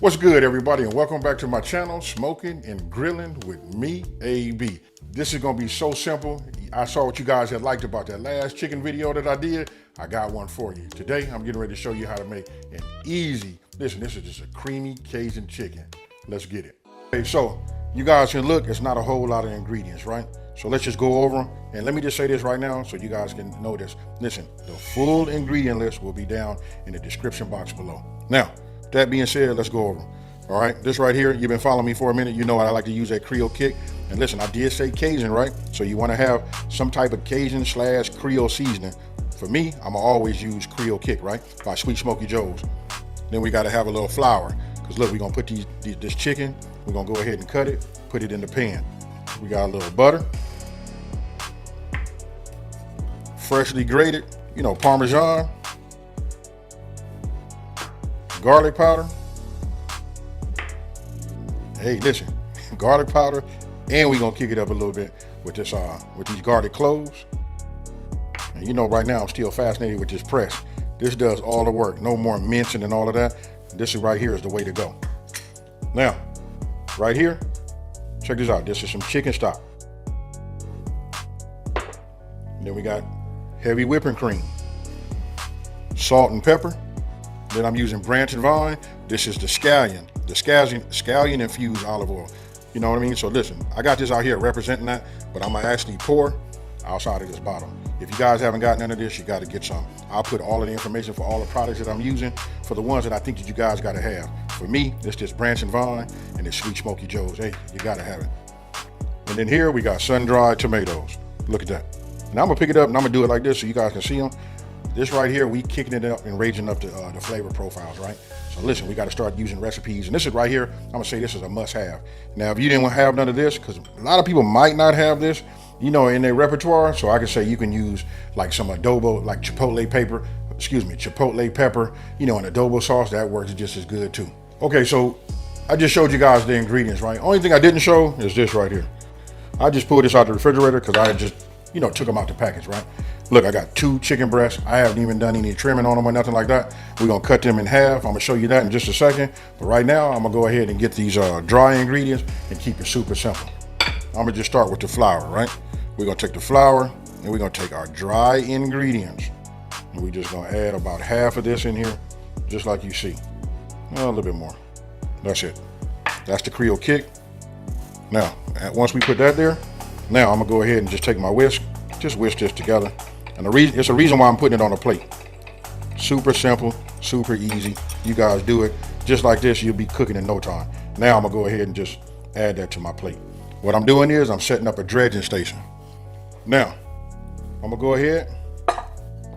What's good, everybody, and welcome back to my channel, Smoking and Grilling with me, AB. This is gonna be so simple. I saw what you guys had liked about that last chicken video that I did. I got one for you. Today, I'm getting ready to show you how to make an easy, listen, this is just a creamy Cajun chicken. Let's get it. Okay, so you guys can look, it's not a whole lot of ingredients, right? So let's just go over them. And let me just say this right now so you guys can know this. Listen, the full ingredient list will be down in the description box below. Now, that being said, let's go over them. All right, this right here, you've been following me for a minute. You know I like to use that Creole Kick. And listen, I did say Cajun, right? So you want to have some type of Cajun / Creole seasoning. For me, I'm always use Creole Kick, right? By Sweet Smoky Joe's. Then we got to have a little flour. Because look, we're going to put this chicken, we're going to go ahead and cut it, put it in the pan. We got a little butter. Freshly grated, Parmesan. Garlic powder. Hey, listen, garlic powder, and we're gonna kick it up a little bit with this with these garlic cloves. And right now I'm still fascinated with this press. This does all the work. No more mincing and all of that. This is right here is the way to go. Now, right here, check this out. This is some chicken stock. And then we got heavy whipping cream, salt and pepper. Then I'm using branch and vine. This is the scallion infused olive oil. You know what I mean? So listen, I got this out here representing that, but I'm gonna actually pour outside of this bottle. If you guys haven't got none of this, you gotta get some. I'll put all of the information for all the products that I'm using for the ones that I think that you guys gotta have. For me, it's just branch and vine and it's Sweet Smoky Joe's. Hey, you gotta have it. And then here we got sun-dried tomatoes. Look at that. And I'm gonna pick it up and I'm gonna do it like this so you guys can see them. This right here, we kicking it up and raising up the flavor profiles, right? So listen, we got to start using recipes. And this is right here, I'm gonna say this is a must-have. Now, if you didn't have none of this, because a lot of people might not have this, in their repertoire, so I can say you can use like some adobo, like chipotle pepper, in adobo sauce. That works just as good too. Okay, so I just showed you guys the ingredients, right? Only thing I didn't show is this right here. I just pulled this out the refrigerator because I just, took them out the package, right? Look, I got 2 chicken breasts. I haven't even done any trimming on them or nothing like that. We're gonna cut them in half. I'm gonna show you that in just a second. But right now, I'm gonna go ahead and get these dry ingredients and keep it super simple. I'm gonna just start with the flour, right? We're gonna take the flour and we're gonna take our dry ingredients. And we're just gonna add about half of this in here, just like you see. A little bit more. That's it. That's the Creole Kick. Now, once we put that there, now I'm gonna go ahead and just take my whisk, just whisk this together. And it's a reason why I'm putting it on a plate. Super simple, super easy. You guys do it just like this, you'll be cooking in no time. Now I'm gonna go ahead and just add that to my plate. What I'm doing is I'm setting up a dredging station. Now, I'm gonna go ahead,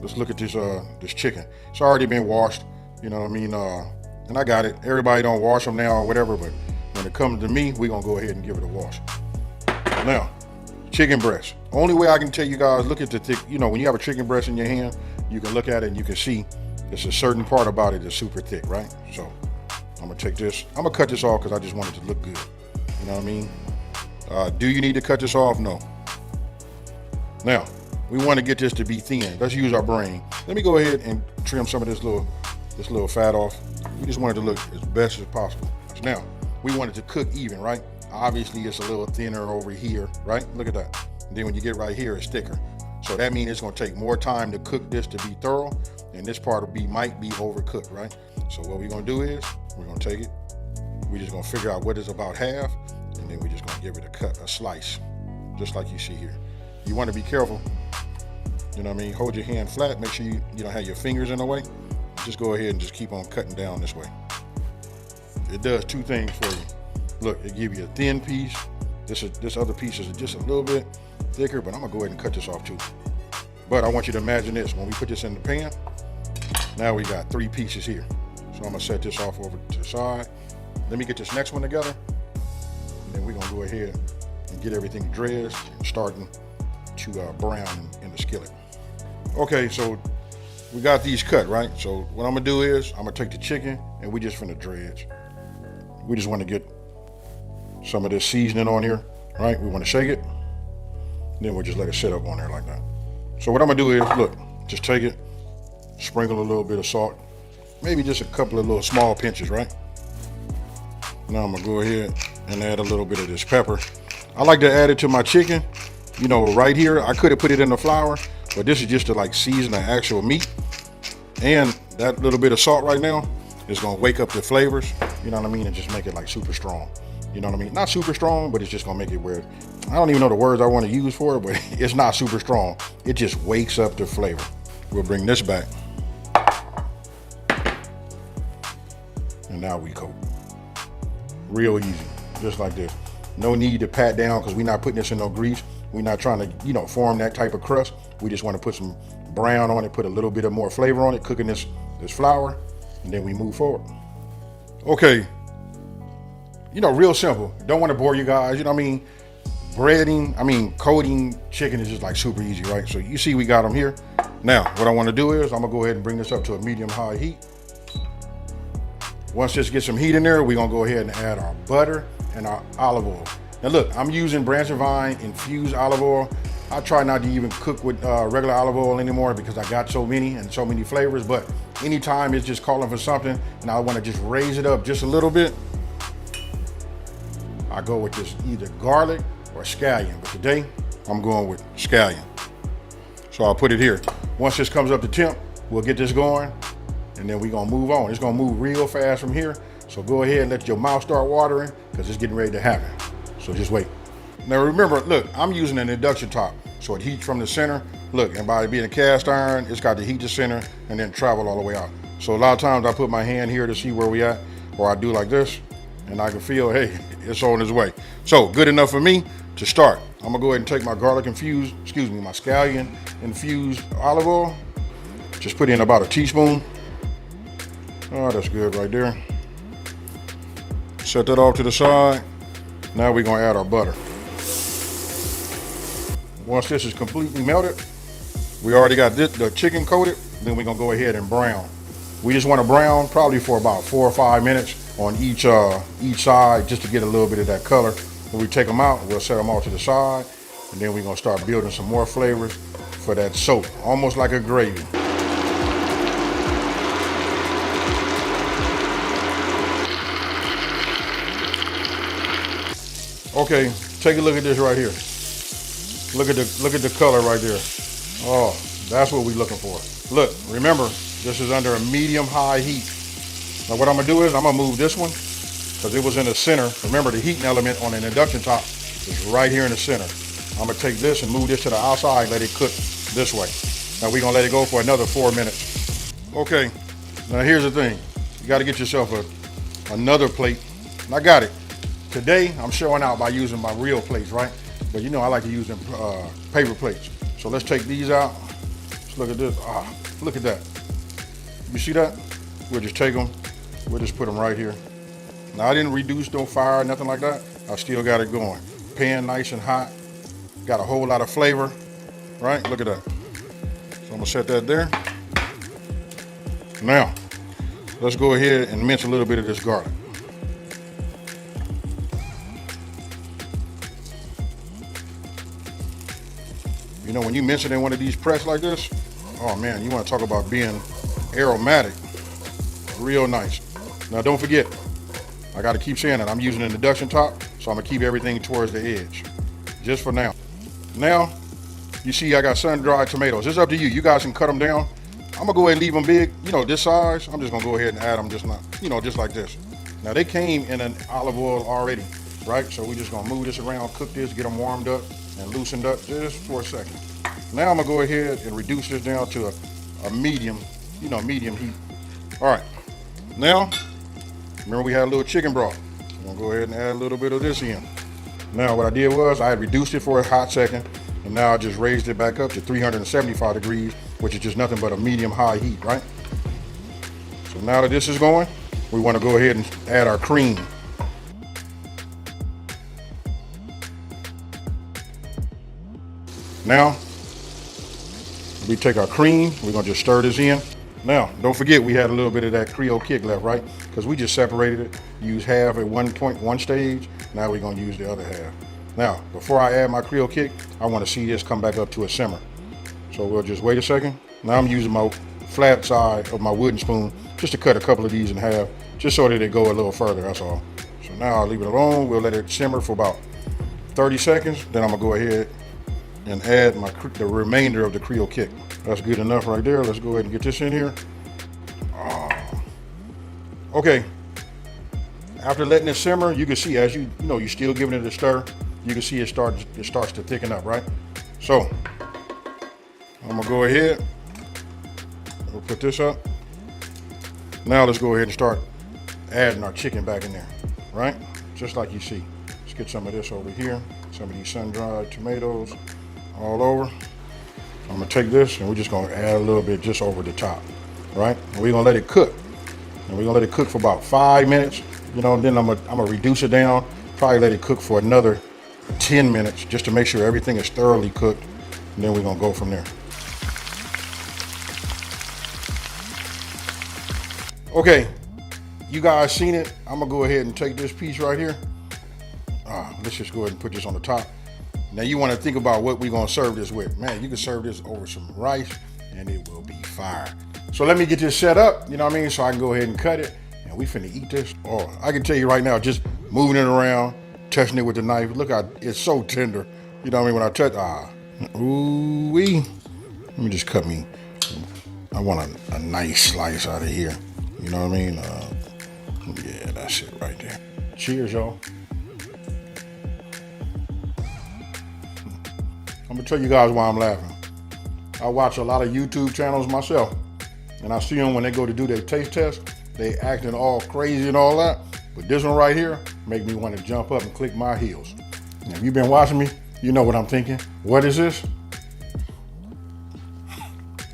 let's look at this chicken. It's already been washed, you know what I mean? And I got it. Everybody don't wash them now or whatever, but when it comes to me, we're gonna go ahead and give it a wash. Now, chicken breast. Only way I can tell you guys, look at the thick, when you have a chicken breast in your hand, you can look at it and you can see there's a certain part about it that's super thick, right? So I'm gonna take this, I'm gonna cut this off because I just want it to look good. You know what I mean? Do you need to cut this off? No. Now, we want to get this to be thin. Let's use our brain. Let me go ahead and trim some of this little fat off. We just want it to look as best as possible. So now, we want it to cook even, right? Obviously, it's a little thinner over here, right? Look at that. And then when you get right here, it's thicker. So that means it's gonna take more time to cook this to be thorough, and this part might be overcooked, right? So what we're gonna do is, we're gonna take it, we're just gonna figure out what is about half, and then we're just gonna give it a slice, just like you see here. You wanna be careful, you know what I mean? Hold your hand flat, make sure you don't have your fingers in the way. Just go ahead and just keep on cutting down this way. It does 2 things for you. Look, it gives you a thin piece. This other piece is just a little bit thicker, but I'm gonna go ahead and cut this off too. But I want you to imagine this, when we put this in the pan, now we got 3 pieces here. So I'm gonna set this off over to the side. Let me get this next one together. And then we're gonna go ahead and get everything dredged and starting to brown in the skillet. Okay, so we got these cut, right? So what I'm gonna do is, I'm gonna take the chicken and we just finna dredge. We just wanna get some of this seasoning on here, right? We wanna shake it. Then we'll just let it sit up on there like that. So what I'm gonna do is, look, just take it, sprinkle a little bit of salt, maybe just a couple of little small pinches, right? Now I'm gonna go ahead and add a little bit of this pepper. I like to add it to my chicken, you know, right here. I could have put it in the flour, but this is just to like season the actual meat. And that little bit of salt right now is gonna wake up the flavors, you know what I mean, and just make it like super strong. You know what I mean? Not super strong, but it's just gonna make it where, I don't even know the words I wanna use for it, but it's not super strong. It just wakes up the flavor. We'll bring this back. And now we coat. Real easy, just like this. No need to pat down because we're not putting this in no grease. We're not trying to, you know, form that type of crust. We just want to put some brown on it, put a little bit of more flavor on it, cooking this flour, and then we move forward. Okay, you know, real simple. Don't want to bore you guys, you know what I mean? Coating chicken is just like super easy, right? So you see we got them here. Now, what I want to do is I'm gonna go ahead and bring this up to a medium-high heat. Once this gets some heat in there, we're gonna go ahead and add our butter and our olive oil. Now look, I'm using Branch and Vine infused olive oil. I try not to even cook with regular olive oil anymore because I got so many and so many flavors, but anytime it's just calling for something and I wanna just raise it up just a little bit, I go with this either garlic or scallion, but today I'm going with scallion. So I'll put it here. Once this comes up to temp, we'll get this going, and then we're gonna move on. It's gonna move real fast from here. So go ahead and let your mouth start watering because it's getting ready to happen. So just wait. Now remember, look, I'm using an induction top. So it heats from the center. Look, and by being a cast iron, it's got to heat the center and then travel all the way out. So a lot of times I put my hand here to see where we at, or I do like this, and I can feel, hey, it's on its way. So good enough for me to start. I'm gonna go ahead and take my my scallion infused olive oil. Just put in about a teaspoon. Oh, that's good right there. Set that off to the side. Now we're gonna add our butter. Once this is completely melted, we already got the chicken coated, then we're gonna go ahead and brown. We just wanna brown probably for about 4 or 5 minutes on each side just to get a little bit of that color. When we take them out, we'll set them all to the side, and then we're gonna start building some more flavors for that soap, almost like a gravy. Okay, take a look at this right here. Look at the color right there. Oh, that's what we're looking for. Look, remember, this is under a medium-high heat. Now what I'm gonna do is I'm gonna move this one because it was in the center. Remember, the heating element on an induction top is right here in the center. I'm gonna take this and move this to the outside and let it cook this way. Now we're gonna let it go for another 4 minutes. Okay, now here's the thing. You gotta get yourself another plate. And I got it. Today, I'm showing out by using my real plates, right? But you know I like to use them paper plates. So let's take these out. Let's look at this. Ah, look at that. You see that? We'll just take them. We'll just put them right here. Now I didn't reduce no fire, nothing like that. I still got it going. Pan nice and hot. Got a whole lot of flavor, right? Look at that. So I'm gonna set that there. Now, let's go ahead and mince a little bit of this garlic. You know, when you mince it in one of these press like this, oh man, you want to talk about being aromatic. Real nice. Now don't forget, I got to keep saying it, I'm using an induction top, so I'm going to keep everything towards the edge, just for now. Now, you see I got sun-dried tomatoes. It's up to you. You guys can cut them down. I'm going to go ahead and leave them big, you know, this size. I'm just going to go ahead and add them just like this. Now they came in an olive oil already, right? So we're just going to move this around, cook this, get them warmed up and loosened up just for a second. Now I'm gonna go ahead and reduce this down to a medium, medium heat. All right, now, remember we had a little chicken broth. I'm gonna go ahead and add a little bit of this in. Now what I did was I had reduced it for a hot second, and now I just raised it back up to 375 degrees, which is just nothing but a medium-high heat, right? So now that this is going, we wanna go ahead and add our cream. Now, we take our cream, we're gonna just stir this in. Now, don't forget we had a little bit of that Creole Kick left, right? Because we just separated it, used half at one stage, now we're gonna use the other half. Now, before I add my Creole Kick, I wanna see this come back up to a simmer. So we'll just wait a second. Now I'm using my flat side of my wooden spoon just to cut a couple of these in half, just so that they go a little further, that's all. So now I'll leave it alone. We'll let it simmer for about 30 seconds. Then I'm gonna go ahead and add the remainder of the Creole Kick. That's good enough right there. Let's go ahead and get this in here. Okay. After letting it simmer, you can see as you're still giving it a stir. You can see it starts to thicken up, right? So I'm gonna go ahead. We'll put this up. Now let's go ahead and start adding our chicken back in there, right? Just like you see. Let's get some of this over here. Some of these sun-dried tomatoes all over. I'm gonna take this and we're just gonna add a little bit just over the top, right? And we're gonna let it cook. And we're gonna let it cook for about 5 minutes. Then I'm gonna reduce it down. Probably let it cook for another 10 minutes just to make sure everything is thoroughly cooked. And then we're gonna go from there. Okay, you guys seen it. I'm gonna go ahead and take this piece right here. Let's just go ahead and put this on the top. Now you wanna think about what we're gonna serve this with. Man, you can serve this over some rice and it will be fire. So let me get this set up, you know what I mean? So I can go ahead and cut it and we finna eat this. Oh, I can tell you right now, just moving it around, touching it with the knife. Look how it's so tender. You know what I mean? When I touch, ooh-wee. Let me just cut me. I want a nice slice out of here. You know what I mean? Yeah, that's it right there. Cheers, y'all. I'm gonna tell you guys why I'm laughing. I watch a lot of YouTube channels myself, and I see them when they go to do their taste test, they acting all crazy and all that. But this one right here make me want to jump up and click my heels. Now, if you've been watching me, you know what I'm thinking. What is this?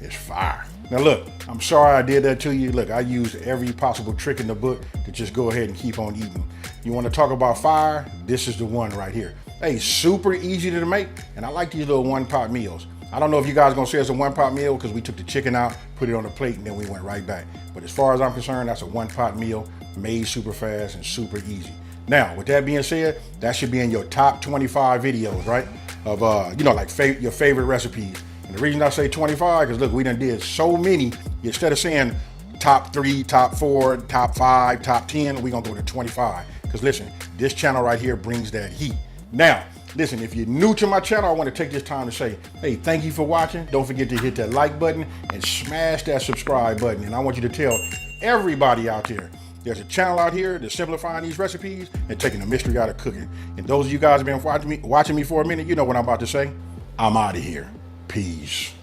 It's fire. Now look, I'm sorry I did that to you. Look, I used every possible trick in the book to just go ahead and keep on eating. You want to talk about fire? This is the one right here. Hey, super easy to make, and I like these little one-pot meals. I don't know if you guys are gonna say it's a one-pot meal because we took the chicken out, put it on the plate, and then we went right back. But as far as I'm concerned, that's a one-pot meal, made super fast and super easy. Now, with that being said, that should be in your top 25 videos, right? Of like your favorite recipes. And the reason I say 25, because look, we done did so many, instead of saying top 3, top 4, top 5, top 10, we're gonna go to 25. Because listen, this channel right here brings that heat. Now, listen, if you're new to my channel, I want to take this time to say, hey, thank you for watching. Don't forget to hit that like button and smash that subscribe button. And I want you to tell everybody out there, there's a channel out here that's simplifying these recipes and taking the mystery out of cooking. And those of you guys who have been watching me for a minute, you know what I'm about to say. I'm out of here. Peace.